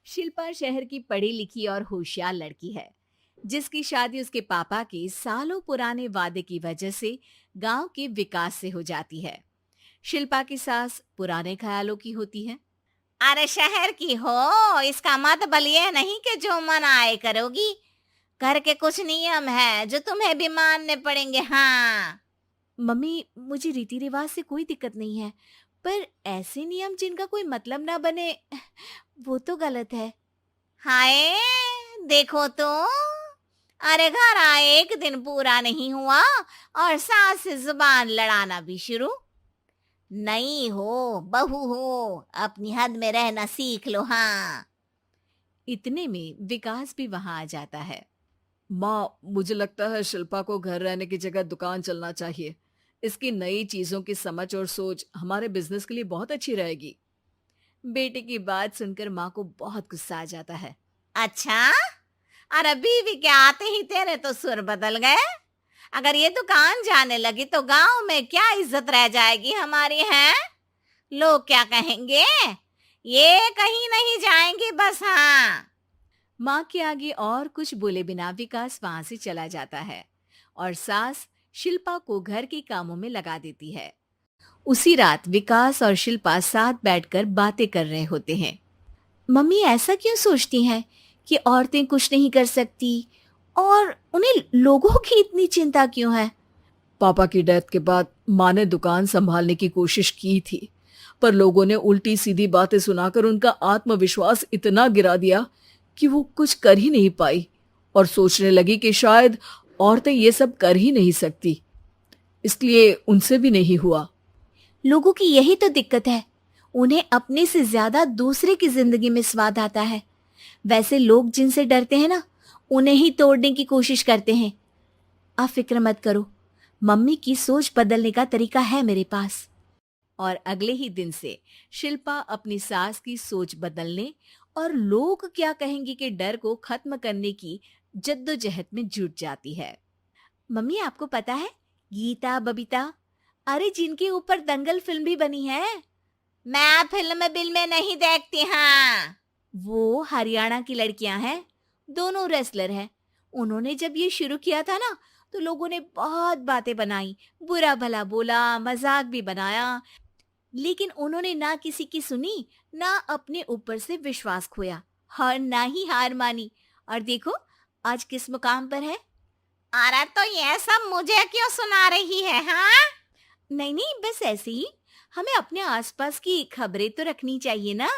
शिल्पा शहर की पढ़ी लिखी और होशियार लड़की है, जिसकी शादी उसके पापा के सालों पुराने वादे की वजह से गांव के विकास से हो जाती है। शिल्पा की सास पुराने ख्यालों की होती है। अरे शहर की हो, इसका मतलब ये नहीं कि जो मन आए करोगी। घर के कुछ नियम है जो तुम्हें भी मानने पड़ेंगे। हाँ। मम्मी, मुझे रीति रिवाज से कोई दिक्कत नहीं है, पर ऐसे नियम जिनका कोई मतलब ना बने, वो तो गलत है। हाय, देखो तो। अरे घर आए एक दिन पूरा नहीं हुआ और सास से जुबान लड़ाना भी शुरू। नहीं हो, बहू हो, अपनी हद में रहना सीख लो। हाँ। इतने में विकास भी वहां आ जाता है। माँ, मुझे लगता है शिल्पा को घर रहने की जगह दुकान चलना चाहिए। इसकी नई चीजों की समझ और सोच हमारे बिजनेस के लिए बहुत अच्छी रहेगी। बेटे की बात सुनकर माँ को बहुत गुस्सा आ जाता है। अच्छा, अरे बीवी के आते ही तेरे तो सुर बदल गए। अगर ये दुकान जाने लगी तो गांव में क्या इज्जत रह जाएगी हमारी है। लोग क्या कहेंगे। ये कहीं नहीं जाएंगी बस। हाँ। माँ के आगे और कुछ बोले बिना विकास वहां से चला जाता है और सास शिल्पा को घर के कामों में लगा देती है। उसी रात विकास और शिल्पा साथ बैठकर बातें कर रहे होते हैं। मम्मी ऐसा क्यों सोचती हैं कि औरतें कुछ नहीं कर सकती, और उन्हें लोगों की इतनी चिंता क्यों है? पापा की डेथ के बाद माँ ने दुकान संभालने की कोशिश की थी, पर लोगों ने उल्टी सीधी बातें सुनाकर उनका आत्मविश्वास इतना गिरा दिया कि वो कुछ कर ही नहीं पाई और सोचने लगी कि शायद औरतें ये सब कर ही नहीं सकती। इसलिए उनसे भी नहीं हुआ। लोगों की यही तो दिक्कत है, उन्हें अपने से ज्यादा दूसरे की जिंदगी में स्वाद आता है। वैसे लोग जिनसे डरते हैं ना, उन्हें ही तोड़ने की कोशिश करते हैं। आप फिक्र मत करो, मम्मी की सोच बदलने का तरीका है मेरे पास। और अगले ही दिन से शिल्पा अपनी सास की सोच बदलने और लोग क्या कहेंगे के डर को खत्म करने की जद्दोजहद में जुट जाती है। मम्मी, आपको पता है, गीता बबीता, अरे जिनके ऊपर दंगल फिल्म भी बनी है, मैं फिल्म बिल में नहीं देखती। हाँ। वो हरियाणा की लड़कियां हैं। दोनों रेसलर हैं। उन्होंने जब ये शुरू किया था ना, तो लोगों ने बहुत बातें बनाई, बुरा भला बोला, मजाक भी बनाया, लेकिन उन्होंने ना किसी की सुनी, ना अपने ऊपर से विश्वास खोया और ना ही हार मानी। और देखो, आज किस मुकाम पर है। अरे तो ये सब मुझे क्यों सुना रही है। हाँ। नहीं नहीं, बस ऐसे ही, हमें अपने आसपास की खबरें तो रखनी चाहिए ना।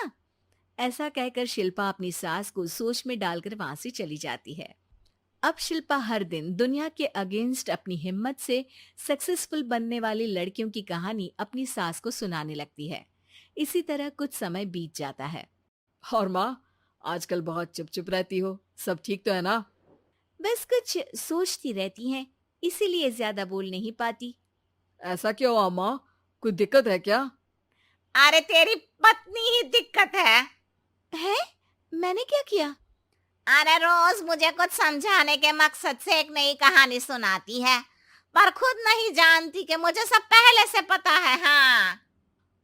ऐसा कहकर शिल्पा अपनी सास को सोच में डालकर वहां से चली जाती है। अब शिल्पा हर दिन दुनिया के अगेंस्ट अपनी हिम्मत से सक्सेसफुल बनने वाली लड़कियों की कहानी अपनी सास को सुनाने लगती है। इसी तरह कुछ समय बीत जाता है। और माँ, आजकल बहुत चुप चुप रहती हो, सब ठीक तो है ना? बस कुछ सोचती रहती हैं, इसीलिए ज्यादा बोल नहीं पाती। ऐसा क्यों हुआ माँ? कोई दिक्कत है क्या? अरे तेरी पत्नी ही दिक्कत है। है? मैंने क्या किया? अरे रोज मुझे कुछ समझाने के मकसद से एक नई कहानी सुनाती है, पर खुद नहीं जानती कि मुझे सब पहले से पता है। हाँ।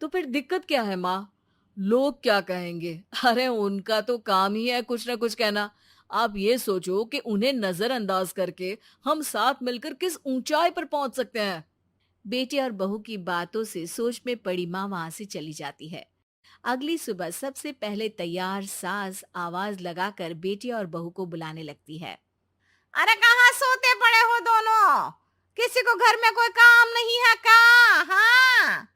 तो फिर दिक्कत क्या है माँ? लोग क्या कहेंगे? अरे उनका तो काम ही है कुछ ना कुछ कहना। आप ये सोचो कि उन्हें नजरअंदाज करके हम साथ मिलकर किस ऊंचाई पर पहुंच सकते हैं। बेटे और बहू की बातों से सोच में पड़ी माँ वहां से चली जाती है। अगली सुबह सबसे पहले तैयार सास आवाज लगाकर बेटे और बहू को बुलाने लगती है। अरे कहाँ सोते पड़े हो दोनों? किसी को घर में कोई काम नहीं है क्या? हाँ।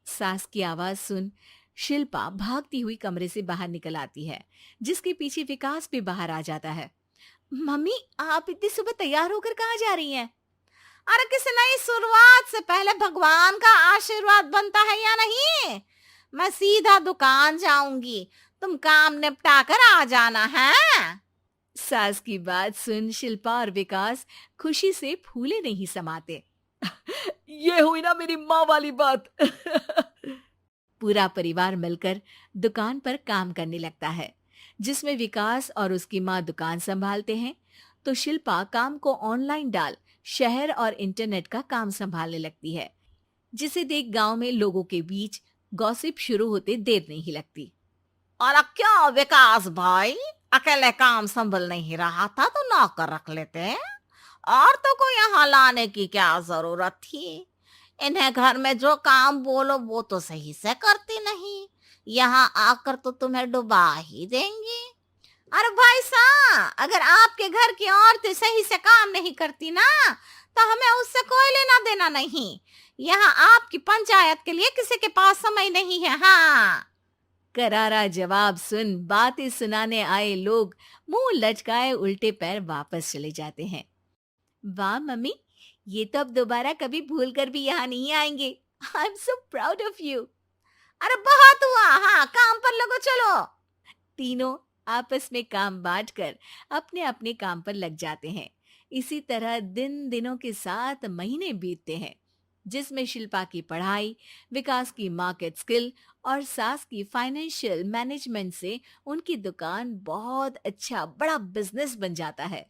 सास की आवाज सुन शिल्पा भागती हुई कमरे से बाहर निकल आती है, जिसके पीछे विकास भी बाहर आ जाता है। मम्मी, आप इतनी सुबह तैयार होकर कहाँ जा रही हैं? अरे किसी नई शुरुआत से पहले भगवान का आशीर्वाद बनता है या नहीं? मैं सीधा दुकान जाऊंगी, तुम काम निपटा कर आ जाना है। सास की बात सुन शिल्पा और विकास खुशी से फूले नहीं समाते। ये हुई ना मेरी माँ वाली बात। पूरा परिवार मिलकर दुकान पर काम करने लगता है, जिसमें विकास और उसकी माँ दुकान संभालते हैं, तो शिल्पा काम को ऑनलाइन डाल शहर और इंटरनेट का काम संभालने लगती है, जिसे देख गांव में लोगों के बीच गॉसिप शुरू होते देर नहीं लगती। और क्या विकास भाई, अकेले काम संभल नहीं रहा था तो नौकर रख लेते। औरतों को यहाँ लाने की क्या जरूरत थी? इन्हें घर में जो काम बोलो वो तो सही से करती नहीं, यहाँ आकर तो तुम्हें डुबा ही देंगी। अरे भाई साहब, अगर आपके घर की औरतें सही से काम नहीं करती ना, तो हमें उससे कोई लेना देना नहीं। यहाँ आपकी पंचायत के लिए किसी के पास समय नहीं है। हाँ। करारा जवाब सुन बातें सुनाने आए लोग मुंह लटकाए उल्टे पैर वापस चले जाते हैं। वाह मम्मी, ये तो अब दोबारा कभी भूल कर भी यहाँ नहीं आएंगे। I am so proud of you. अरे बहुत हुआ, हाँ काम पर लगो चलो। तीनों आपस में काम बांटकर अपने अपने काम पर लग जाते हैं। इसी तरह दिनों के साथ महीने बीतते हैं, जिसमें शिल्पा की पढ़ाई, विकास की मार्केट स्किल और सास की फाइनेंशियल मैनेजमेंट से उनकी दुकान बहुत अच्छा बड़ा बिजनेस बन जाता है,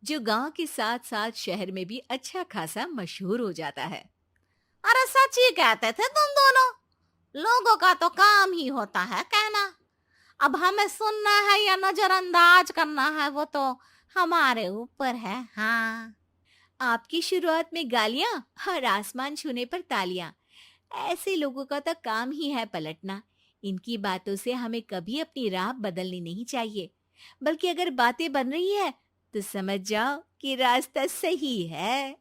जो गांव के साथ साथ शहर में भी अच्छा खासा मशहूर हो जाता है। अरे सच ही कहते थे तुम दोनों, लोगों का तो काम ही होता है कहना। अब हमें सुनना है या नजरअंदाज करना है वो तो हमारे ऊपर है। हाँ। आपकी शुरुआत में गालियां और आसमान छूने पर तालियां, ऐसे लोगों का तो काम ही है पलटना। इनकी बातों से हमें कभी अपनी राह बदलनी नहीं चाहिए, बल्कि अगर बातें बन रही है तो समझ जाओ कि रास्ता सही है।